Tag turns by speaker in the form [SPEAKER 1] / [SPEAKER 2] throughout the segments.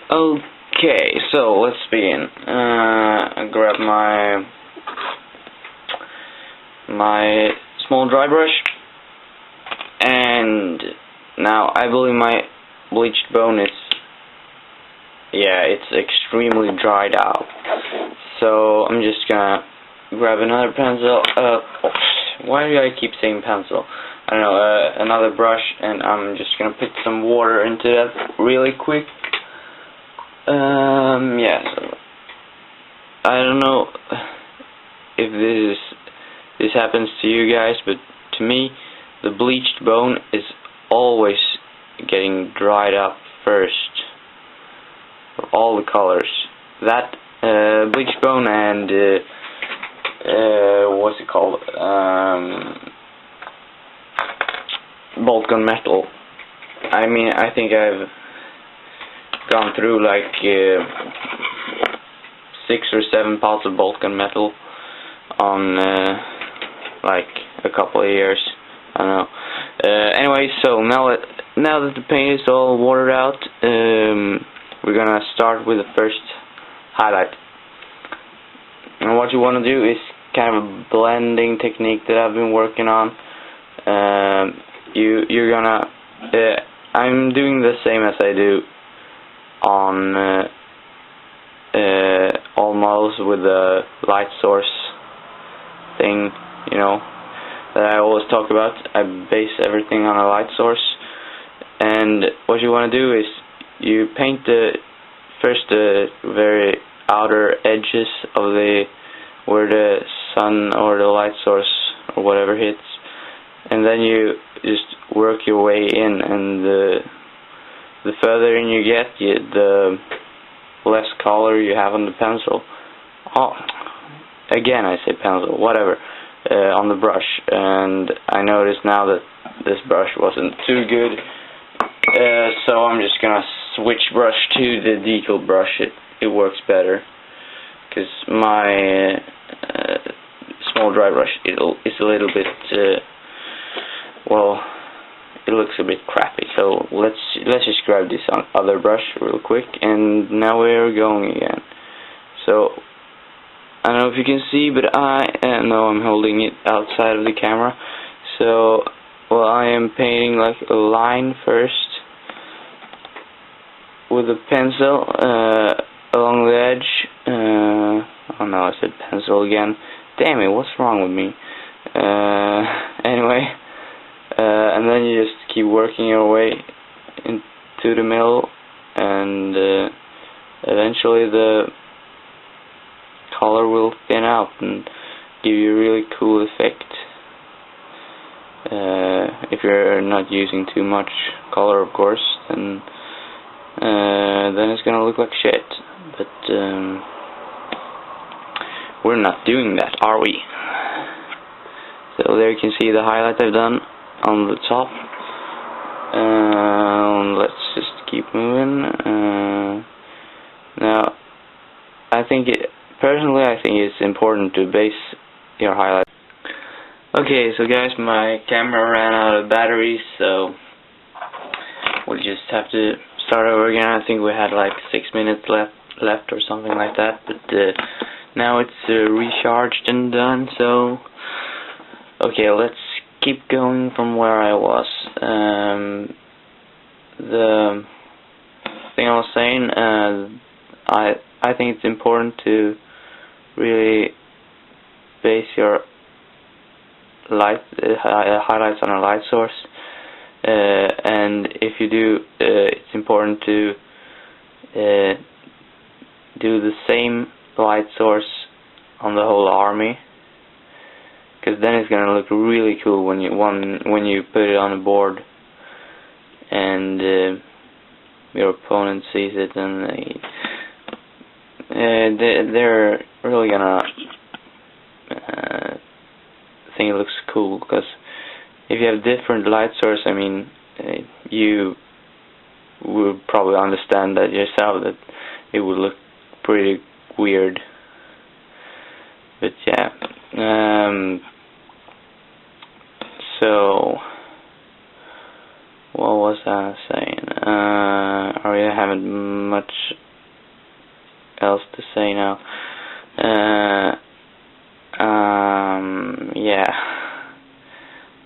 [SPEAKER 1] Okay, so let's begin. I grab my small dry brush, and now I believe my bleached bone is, yeah, it's extremely dried out. So I'm just gonna grab another pencil. Why do I keep saying pencil? I don't know. Another brush, and I'm just gonna put some water into that really quick. Yeah. So I don't know if this happens to you guys, but to me, the bleached bone is always getting dried up first. All the colors. That bleached bone and what's it called? Vulcan metal. I mean, I think I've gone through like 6 or 7 pots of Vulcan metal on like a couple of years. I don't know. Anyway, so now that the paint is all watered out, we're gonna start with the first highlight. And what you want to do is kind of a blending technique that I've been working on. You're gonna I'm doing the same as I do on all models with the light source thing, you know, that I always talk about. I base everything on a light source, and what you want to do is you paint the very outer edges of where the sun or the light source or whatever hits, and then you just work your way in, and the further in you get, the less color you have on the pencil. Oh, again I say pencil, whatever, on the brush. And I noticed now that this brush wasn't too good, so I'm just gonna switch brush to the decal brush. It works better, because my small dry brush is a little bit well, it looks a bit crappy. So let's just grab this other brush real quick, and now we're going again. So I don't know if you can see, but I know I'm holding it outside of the camera. So well, I am painting like a line first with a pencil along the edge. Oh no, I said pencil again. Damn it, what's wrong with me? Anyway, and then you just keep working your way into the middle, and eventually the color will thin out and give you a really cool effect. If you're not using too much color, of course, then it's gonna look like shit. But we're not doing that, are we? So there you can see the highlight I've done on the top. Let's just keep moving. Now, personally, I think it's important to base your highlight. Okay, so guys, my camera ran out of batteries, so we just have to start over again. I think we had like 6 minutes left or something like that, but now it's recharged and done. So okay, let's keep going from where I was. The thing I was saying, I think it's important to really base your highlights on a light source, and if you do, it's important to do the same light source on the whole army, because then it's gonna look really cool when you put it on a board and your opponent sees it, and they're really gonna think it looks cool. Because if you have different light source, I mean, you will probably understand that yourself, that it would look pretty weird. But yeah, so what was I saying? I really haven't much say now. Yeah,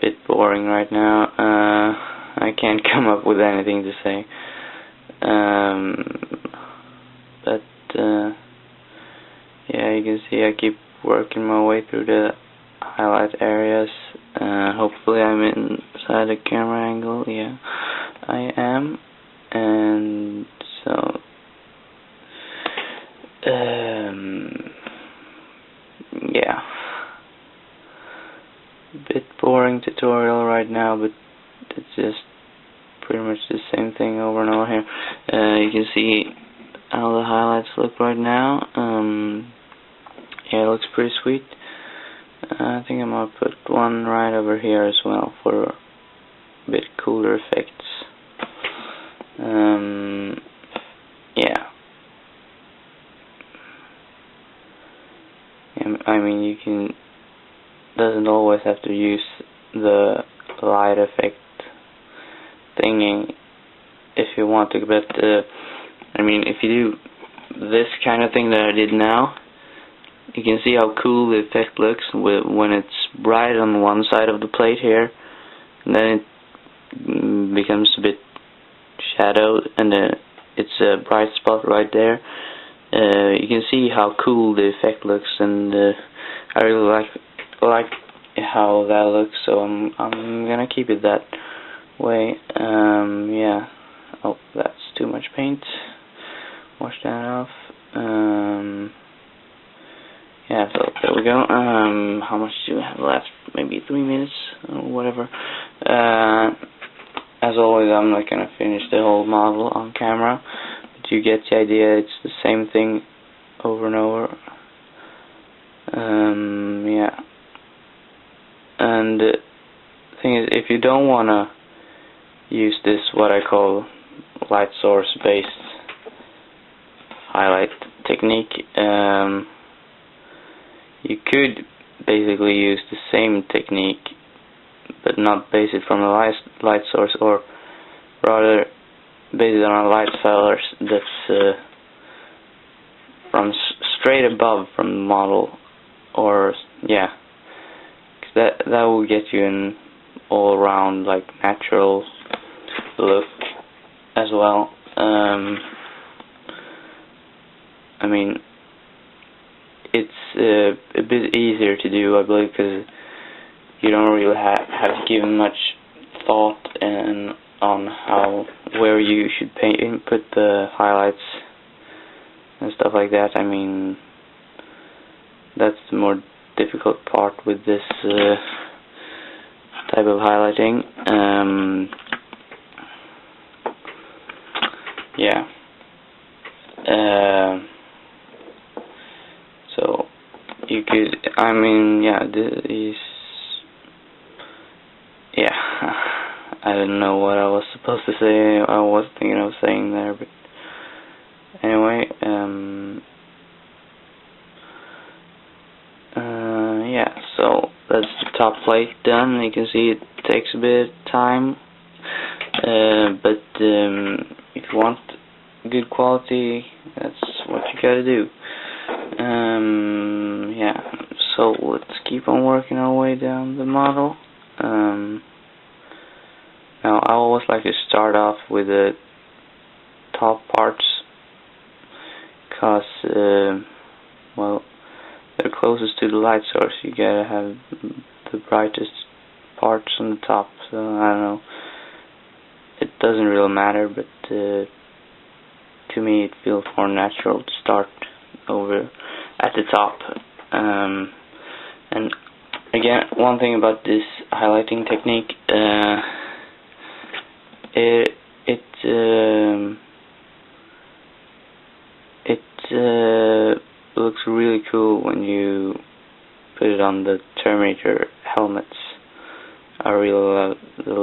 [SPEAKER 1] bit boring right now. I can't come up with anything to say. But yeah, you can see I keep working my way through the highlight areas. Hopefully I'm inside the camera angle. Yeah, I am. And so yeah, bit boring tutorial right now, but it's just pretty much the same thing over and over here. You can see how the highlights look right now. Yeah, it looks pretty sweet. I think I'm gonna put one right over here as well for a bit cooler effects. Yeah. I mean, you can, doesn't always have to use the light effect thingy if you want to, but I mean, if you do this kind of thing that I did now, you can see how cool the effect looks when it's bright on one side of the plate here, and then it becomes a bit shadowed, and it's a bright spot right there. You can see how cool the effect looks, and I really like how that looks, so I'm gonna keep it that way. Yeah. Oh, that's too much paint. Wash that off. Yeah, so there we go. How much do we have left? Maybe 3 minutes or whatever. As always, I'm not gonna finish the whole model on camera, but you get the idea. It's the same thing over and over. Yeah. And the thing is, if you don't wanna use this, what I call light source based highlight technique, you could basically use the same technique but not base it from a light source, or rather base it on a light source that's from straight above from the model, or yeah, 'cause that will get you an all around like natural look as well. I mean, it's a bit easier to do, I believe, because you don't really have to give much thought on where you should put the highlights and stuff like that. I mean, that's the more difficult part with this type of highlighting. Yeah. So you could, I mean, yeah, these, yeah, I didn't know what I was supposed to say. I was thinking of saying there, but anyway, yeah, so that's the top plate done. You can see it takes a bit of time, but if you want good quality, that's what you gotta do. Yeah, so let's keep on working our way down the model. Now I always like to start off with the top parts, because well, they're closest to the light source. You gotta have the brightest parts on the top. So I don't know, it doesn't really matter, but to me it feels more natural to start over at the top. And again, one thing about this highlighting technique, it looks really cool when you put it on the Terminator helmets. I really love the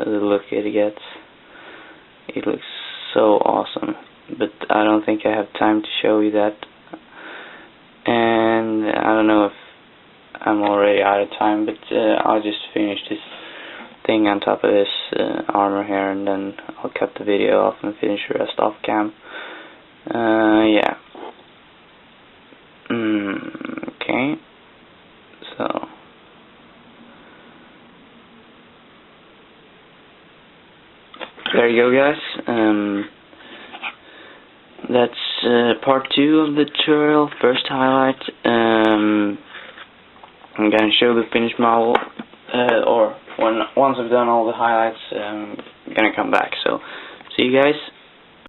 [SPEAKER 1] look it gets. It looks so awesome, but I don't think I have time to show you that, and I don't know if I'm already out of time, but I'll just finish this thing on top of this armor here, and then I'll cut the video off and finish the rest off cam. Yeah. Okay, so there you go, guys. That's part 2 of the tutorial. First highlight. I'm gonna show the finished model, or once I've done all the highlights, I'm gonna come back. So see you guys.